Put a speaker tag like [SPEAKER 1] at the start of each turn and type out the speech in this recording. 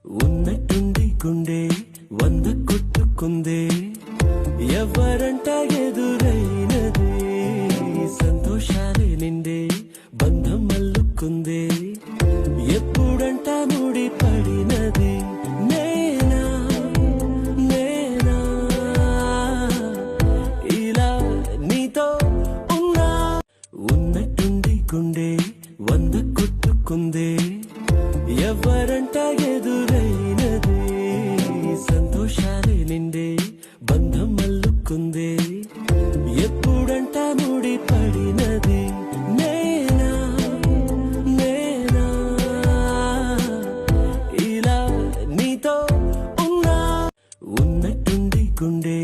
[SPEAKER 1] ఉన్నట్టుండి గుండె వంద కొట్టుకుందే ఎవరంట ఎదురైనదే సంతోషాలే నిండే బంధం అల్లుకుందే ఎప్పుడంట ముడి పడినది నేనా నేనా ఇలా నీతో ఉన్నా ఉన్నట్టుండి గుండె వంద కొట్టుకుందే ఎవరంట ఎదురైనదే సంతోషాలే నిండే బంధం అల్లుకుందే ఎప్పుడంట ముడి పడినది నేనా నేనా ఇలా నీతో ఉన్నా ఉన్నట్టుండి గుండె